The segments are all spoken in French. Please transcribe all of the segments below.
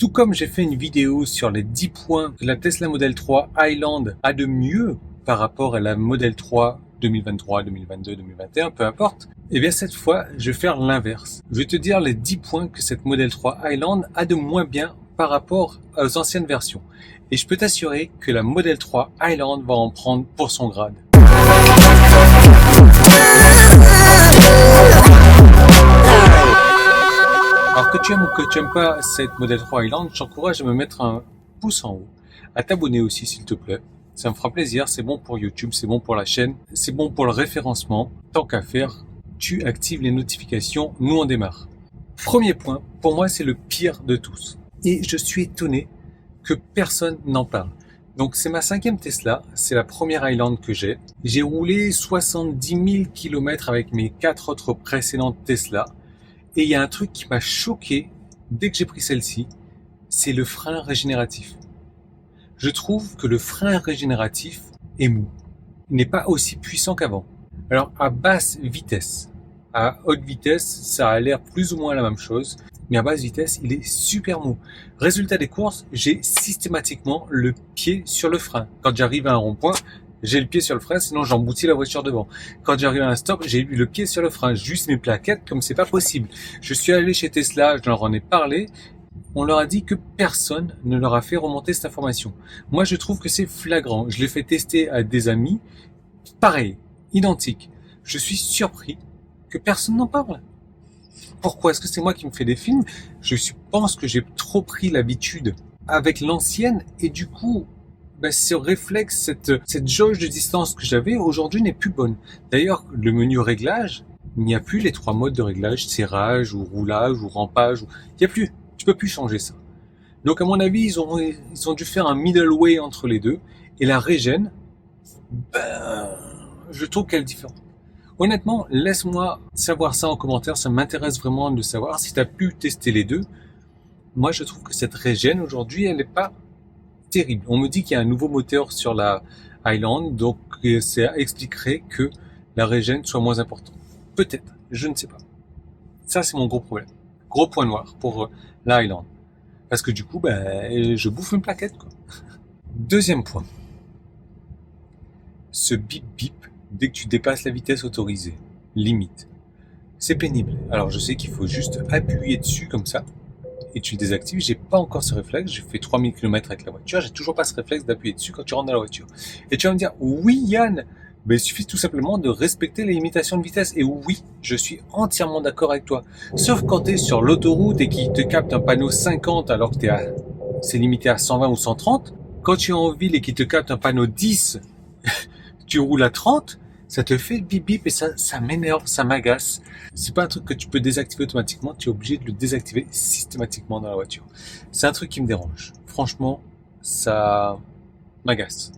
Tout comme j'ai fait une vidéo sur les 10 points que la Tesla Model 3 Highland a de mieux par rapport à la Model 3 2023, 2022, 2021, peu importe, et bien cette fois, je vais faire l'inverse. Je vais te dire les 10 points que cette Model 3 Highland a de moins bien par rapport aux anciennes versions. Et je peux t'assurer que la Model 3 Highland va en prendre pour son grade. Alors que tu aimes ou que tu n'aimes pas cette Model 3 Highland, je t'encourage à me mettre un pouce en haut, à t'abonner aussi s'il te plaît. Ça me fera plaisir, c'est bon pour YouTube, c'est bon pour la chaîne, c'est bon pour le référencement. Tant qu'à faire, tu actives les notifications, nous on démarre. Premier point, pour moi c'est le pire de tous. Et je suis étonné que personne n'en parle. Donc c'est ma 5e Tesla, c'est la première Highland que j'ai. J'ai roulé 70 000 km avec mes 4 autres précédentes Tesla. Et il y a un truc qui m'a choqué dès que j'ai pris celle-ci, c'est le frein régénératif. Je trouve que le frein régénératif est mou. Il n'est pas aussi puissant qu'avant. Alors à basse vitesse, à haute vitesse, ça a l'air plus ou moins la même chose, mais à basse vitesse, il est super mou. Résultat des courses, j'ai systématiquement le pied sur le frein. Quand j'arrive à un rond-point, j'ai le pied sur le frein, sinon j'emboutis la voiture devant. Quand j'arrive à un stop, j'ai eu le pied sur le frein. Juste mes plaquettes, comme c'est pas possible. Je suis allé chez Tesla, je leur en ai parlé. On leur a dit que personne ne leur a fait remonter cette information. Moi, je trouve que c'est flagrant. Je l'ai fait tester à des amis. Pareil, identique. Je suis surpris que personne n'en parle. Pourquoi? Est-ce que c'est moi qui me fais des films? Je pense que j'ai trop pris l'habitude avec l'ancienne et du coup, ce réflexe, cette jauge de distance que j'avais aujourd'hui n'est plus bonne. D'ailleurs, le menu réglage, il n'y a plus les 3 modes de réglage, serrage ou roulage ou rampage. Il n'y a plus. Tu peux plus changer ça. Donc à mon avis, ils ont dû faire un middle way entre les deux. Et la régène, je trouve qu'elle est différente. Honnêtement, laisse-moi savoir ça en commentaire. Ça m'intéresse vraiment de savoir si tu as pu tester les deux. Moi, je trouve que cette régène aujourd'hui, elle n'est pas terrible. On me dit qu'il y a un nouveau moteur sur la Highland, donc ça expliquerait que la régène soit moins importante. Peut-être, je ne sais pas. Ça, c'est mon gros problème. Gros point noir pour la Highland. Parce que du coup, je bouffe une plaquette, quoi. Deuxième point. Ce bip bip dès que tu dépasses la vitesse autorisée. Limite. C'est pénible. Alors, je sais qu'il faut juste appuyer dessus comme ça. Et tu le désactives. J'ai pas encore ce réflexe. J'ai fait 3000 km avec la voiture. J'ai toujours pas ce réflexe d'appuyer dessus quand tu rentres dans la voiture. Et tu vas me dire, oui Yann, il suffit tout simplement de respecter les limitations de vitesse. Et oui, je suis entièrement d'accord avec toi. Sauf quand tu es sur l'autoroute et qu'il te capte un panneau 50 alors que c'est limité à 120 ou 130. Quand tu es en ville et qu'il te capte un panneau 10, tu roules à 30, ça te fait bip bip et ça m'énerve, ça m'agace. C'est pas un truc que tu peux désactiver automatiquement, tu es obligé de le désactiver systématiquement dans la voiture. C'est un truc qui me dérange. Franchement, ça m'agace.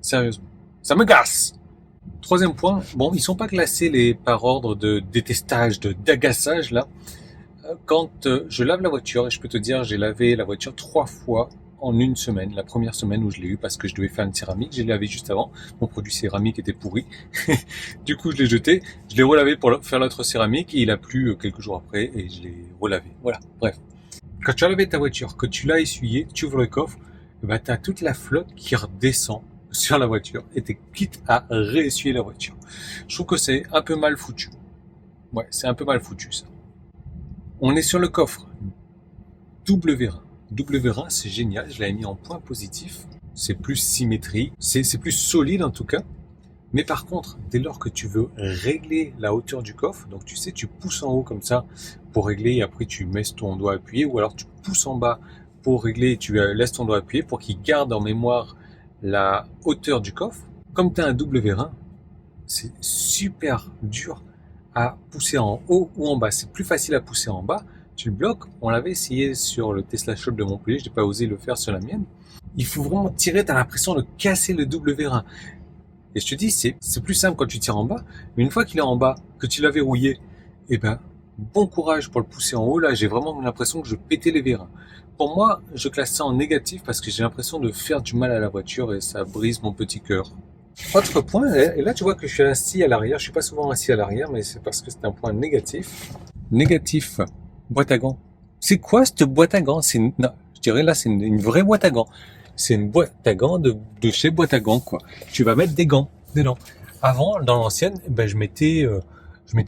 Sérieusement. Ça me gasse. Troisième point, ils sont pas classés par ordre de détestage, d'agaçage là. Quand je lave la voiture, et je peux te dire, j'ai lavé la voiture 3 fois en une semaine. La première semaine où je l'ai eu parce que je devais faire une céramique, j'ai lavé juste avant. Mon produit céramique était pourri. Du coup, je l'ai jeté. Je l'ai relavé pour faire l'autre céramique et il a plu quelques jours après et je l'ai relavé. Voilà, bref. Quand tu as lavé ta voiture, que tu l'as essuyé, tu ouvres le coffre, tu as toute la flotte qui redescend sur la voiture et t'es quitte à réessuyer la voiture. Je trouve que c'est un peu mal foutu. Ouais, c'est un peu mal foutu ça. On est sur le coffre. Double vérin. Double vérin, c'est génial. Je l'avais mis en point positif. C'est plus symétrique. C'est plus solide en tout cas. Mais par contre, dès lors que tu veux régler la hauteur du coffre, donc tu sais, tu pousses en haut comme ça pour régler et après tu mets ton doigt appuyé ou alors tu pousses en bas pour régler et tu laisses ton doigt appuyé pour qu'il garde en mémoire la hauteur du coffre. Comme tu as un double vérin, c'est super dur à pousser en haut ou en bas. C'est plus facile à pousser en bas. Tu le bloques. On l'avait essayé sur le Tesla Shop de Montpellier. Je n'ai pas osé le faire sur la mienne. Il faut vraiment tirer. Tu as l'impression de casser le double vérin. Et je te dis, c'est plus simple quand tu tires en bas. Mais une fois qu'il est en bas, que tu l'as verrouillé, bon courage pour le pousser en haut. Là, j'ai vraiment l'impression que je pétais les vérins. Pour moi, je classe ça en négatif parce que j'ai l'impression de faire du mal à la voiture et ça brise mon petit cœur. Autre point, et là tu vois que je suis assis à l'arrière, je suis pas souvent assis à l'arrière, mais c'est parce que c'est un point négatif. Négatif, boîte à gants. C'est quoi cette boîte à gants? Non, je dirais là, c'est une vraie boîte à gants. C'est une boîte à gants de chez Boîte à gants, quoi. Tu vas mettre des gants dedans. Avant, dans l'ancienne, je mettais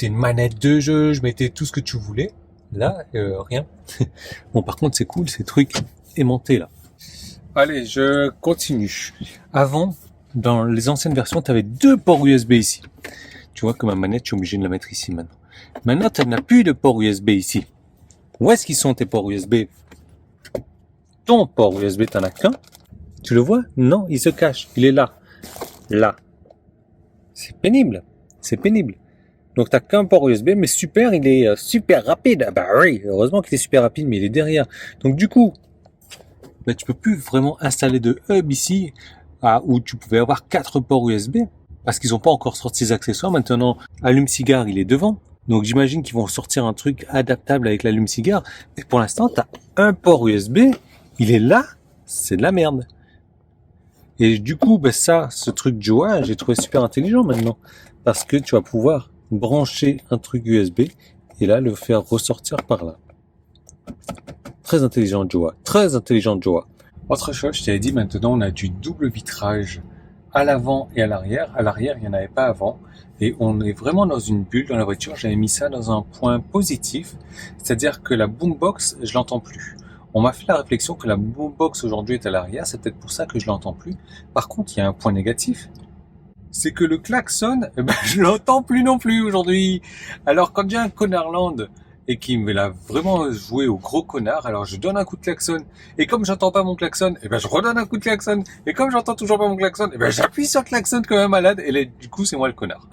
une manette de jeu, je mettais tout ce que tu voulais. Là, rien. Bon, par contre, c'est cool, ces trucs aimantés, là. Allez, je continue. Avant, dans les anciennes versions, tu avais 2 ports USB ici. Tu vois que ma manette, je suis obligé de la mettre ici maintenant. Maintenant, tu n'as plus de port USB ici. Où est-ce qu'ils sont tes ports USB? Ton port USB, t'en as qu'un. Tu le vois? Non, il se cache. Il est là. Là. C'est pénible. C'est pénible. Donc t'as qu'un port USB, mais super, il est super rapide. Ah bah oui, heureusement qu'il est super rapide, mais il est derrière. Donc du coup, bah, tu peux plus vraiment installer de hub ici, où tu pouvais avoir 4 ports USB, parce qu'ils n'ont pas encore sorti ces accessoires. Maintenant, allume-cigare, il est devant. Donc j'imagine qu'ils vont sortir un truc adaptable avec l'allume-cigare. Mais pour l'instant, t'as un port USB, il est là, c'est de la merde. Et du coup, bah ce truc Joa, j'ai trouvé super intelligent maintenant. Parce que tu vas pouvoir brancher un truc USB et là le faire ressortir par là. Très intelligent Joa, très intelligent Joa. Autre chose, je t'avais dit maintenant on a du double vitrage à l'avant et à l'arrière. À l'arrière, il n'y en avait pas avant. Et on est vraiment dans une bulle dans la voiture. J'avais mis ça dans un point positif. C'est-à-dire que la boombox, je l'entends plus. On m'a fait la réflexion que la boombox aujourd'hui est à l'arrière. C'est peut-être pour ça que je l'entends plus. Par contre, il y a un point négatif. C'est que le klaxon, je l'entends plus non plus aujourd'hui. Alors quand j'ai un connardland et qui me l'a vraiment joué au gros connard, alors je donne un coup de klaxon. Et comme j'entends pas mon klaxon, je redonne un coup de klaxon. Et comme j'entends toujours pas mon klaxon, j'appuie sur le klaxon comme un malade. Et là, du coup, c'est moi le connard.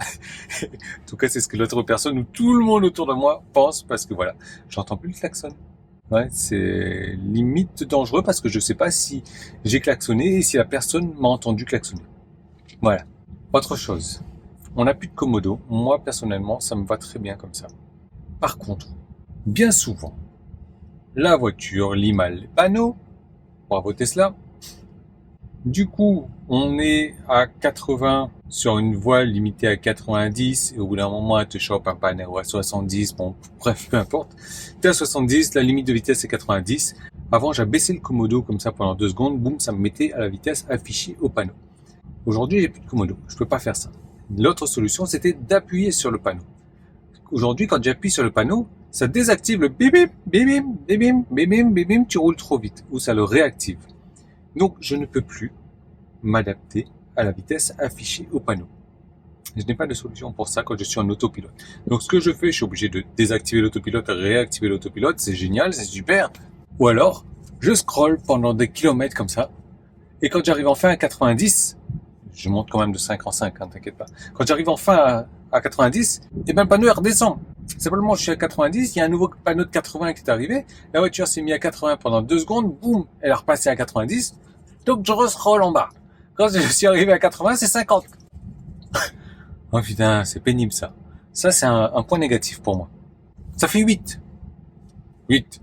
En tout cas, c'est ce que l'autre personne ou tout le monde autour de moi pense parce que voilà, j'entends plus le klaxon. Ouais, c'est limite dangereux parce que je sais pas si j'ai klaxonné et si la personne m'a entendu klaxonner. Voilà. Autre chose. On n'a plus de Komodo. Moi, personnellement, ça me va très bien comme ça. Par contre, bien souvent, la voiture lit mal les panneaux. Bravo Tesla. Du coup, on est à 80 sur une voie limitée à 90 et au bout d'un moment, elle te chope un panneau à 70. Bon, bref, peu importe. T'es à 70, la limite de vitesse est 90. Avant, j'ai baissé le Komodo comme ça pendant 2 secondes. Boum, ça me mettait à la vitesse affichée au panneau. Aujourd'hui, j'ai plus de Komodo. Je peux pas faire ça. L'autre solution, c'était d'appuyer sur le panneau. Aujourd'hui, quand j'appuie sur le panneau, ça désactive le bim bim, bim bim, bim bim, bim bim, bim bim, tu roules trop vite, ou ça le réactive. Donc, je ne peux plus m'adapter à la vitesse affichée au panneau. Je n'ai pas de solution pour ça quand je suis en autopilote. Donc, ce que je fais, je suis obligé de désactiver l'autopilote, réactiver l'autopilote. C'est génial, c'est super. Ou alors, je scrolle pendant des kilomètres comme ça. Et quand j'arrive enfin à 90, je monte quand même de 5 en 5, hein, t'inquiète pas. Quand j'arrive enfin à 90, le panneau redescend. Simplement, je suis à 90, il y a un nouveau panneau de 80 qui est arrivé. La voiture s'est mise à 80 pendant 2 secondes, boum, elle est repassée à 90. Donc, je re-scroll en bas. Quand je suis arrivé à 80, c'est 50. Oh putain, c'est pénible ça. Ça, c'est un point négatif pour moi. Ça fait 8. 8.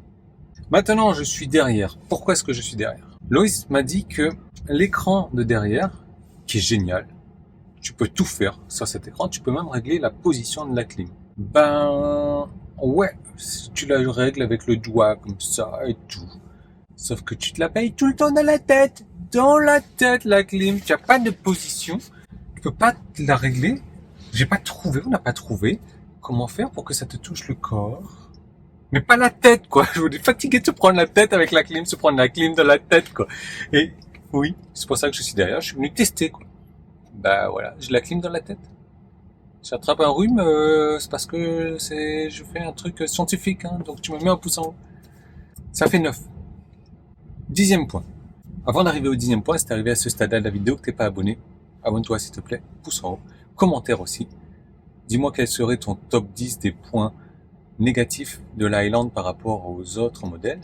Maintenant, je suis derrière. Pourquoi est-ce que je suis derrière? Loïs m'a dit que l'écran de derrière, qui est génial, tu peux tout faire sur cet écran, tu peux même régler la position de la clim. Ouais, tu la règles avec le doigt comme ça et tout. Sauf que tu te la payes tout le temps dans la tête, la clim. Tu n'as pas de position, tu peux pas la régler. On n'a pas trouvé comment faire pour que ça te touche le corps. Mais pas la tête, quoi. Je suis fatigué de se prendre la tête avec la clim, se prendre la clim dans la tête, quoi. Et oui, c'est pour ça que je suis derrière, je suis venu tester, quoi. Voilà, j'ai la clim dans la tête. J'attrape un rhume, c'est parce que je fais un truc scientifique, hein, donc tu me mets un pouce en haut. Ça fait 9. 10e point. Avant d'arriver au 10e point, si t'es arrivé à ce stade de la vidéo que t'es pas abonné, abonne-toi s'il te plaît, pouce en haut, commentaire aussi. Dis-moi quel serait ton top 10 des points négatifs de l'Highland par rapport aux autres modèles.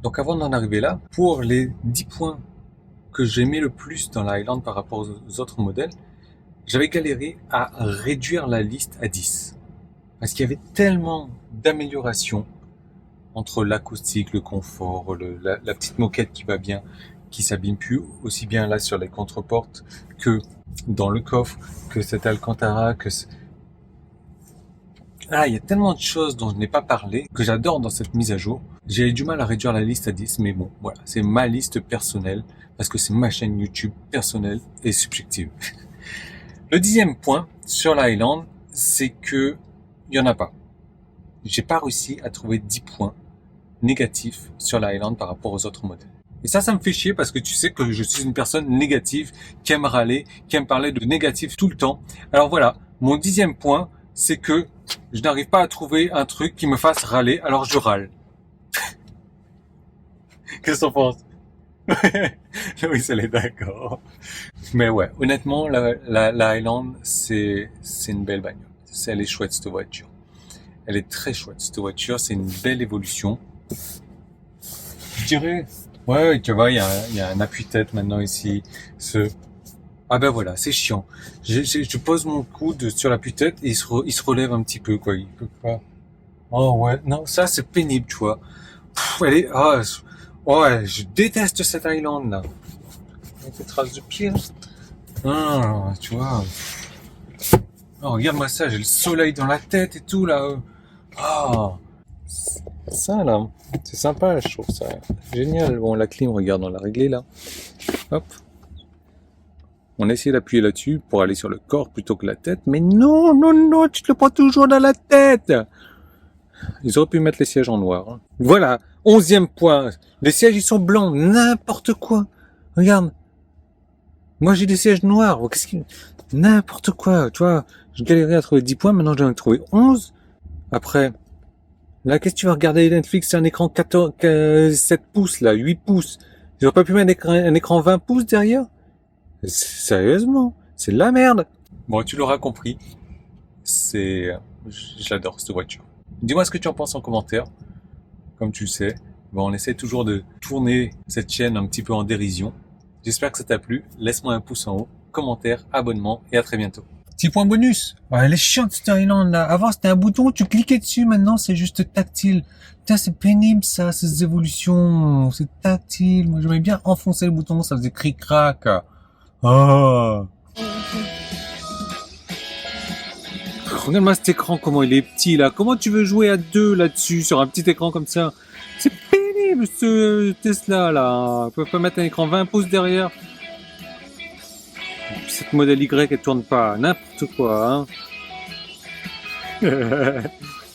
Donc avant d'en arriver là, pour les 10 points que j'aimais le plus dans l'Highland par rapport aux autres modèles, j'avais galéré à réduire la liste à 10. Parce qu'il y avait tellement d'améliorations entre l'acoustique, le confort, la petite moquette qui va bien, qui s'abîme plus aussi bien là sur les contreportes que dans le coffre, que cet Alcantara, que Ah, il y a tellement de choses dont je n'ai pas parlé que j'adore dans cette mise à jour. J'ai eu du mal à réduire la liste à 10, mais bon, voilà, c'est ma liste personnelle parce que c'est ma chaîne YouTube personnelle et subjective. Le 10e point sur l'Highland, c'est que il y en a pas. J'ai pas réussi à trouver 10 points négatifs sur l'Highland par rapport aux autres modèles. Et ça me fait chier parce que tu sais que je suis une personne négative, qui aime râler, qui aime parler de négatif tout le temps. Alors voilà, mon 10e point, c'est que je n'arrive pas à trouver un truc qui me fasse râler, alors je râle. Qu'est-ce que t'en penses? Oui, ça l'est d'accord. Mais ouais, honnêtement, la Highland, c'est une belle bagnole. Elle est chouette, cette voiture. Elle est très chouette, cette voiture. C'est une belle évolution. Je dirais, ouais, tu vois, il y a un appui-tête maintenant ici. Ah ben voilà, c'est chiant. Je pose mon coude sur l'appui-tête et il se relève un petit peu, quoi. Il peut pas. Oh ouais, non, ça c'est pénible, tu vois. Elle est, ouais, je déteste cette Highland là. Avec les traces de pied. Ah, tu vois. Oh, regarde-moi ça, j'ai le soleil dans la tête et tout là. Ah, ça là, c'est sympa, je trouve ça génial. Bon, la clim, regarde, on l'a réglée là. Hop. On a essayé d'appuyer là-dessus pour aller sur le corps plutôt que la tête, mais non, non, non, tu te le prends toujours dans la tête. Ils auraient pu mettre les sièges en noir. Hein. Voilà, 11e point. Les sièges, ils sont blancs, n'importe quoi. Regarde. Moi, j'ai des sièges noirs. N'importe quoi, tu vois. Je galérais à trouver 10 points, maintenant j'en ai trouvé 11. Après, là, qu'est-ce que tu vas regarder Netflix? C'est un écran 7 pouces, là, 8 pouces. Ils auraient pas pu mettre un écran 20 pouces derrière? Sérieusement, c'est de la merde. Bon, tu l'auras compris. J'adore cette voiture. Dis-moi ce que tu en penses en commentaire. Comme tu le sais, bon, on essaie toujours de tourner cette chaîne un petit peu en dérision. J'espère que ça t'a plu. Laisse-moi un pouce en haut, commentaire, abonnement et à très bientôt. Petit point bonus. Ouais, elle est chiante cette Highland là. Avant c'était un bouton, tu cliquais dessus. Maintenant c'est juste tactile. Putain, c'est pénible ça, ces évolutions. C'est tactile. Moi j'aimais bien enfoncer le bouton, ça faisait cric-crac. Ah. Regarde-moi cet écran, comment il est petit là. Comment tu veux jouer à deux là-dessus, sur un petit écran comme ça? C'est pénible ce Tesla là. On peut pas mettre un écran 20 pouces derrière. Cette modèle Y elle tourne pas. N'importe quoi, hein.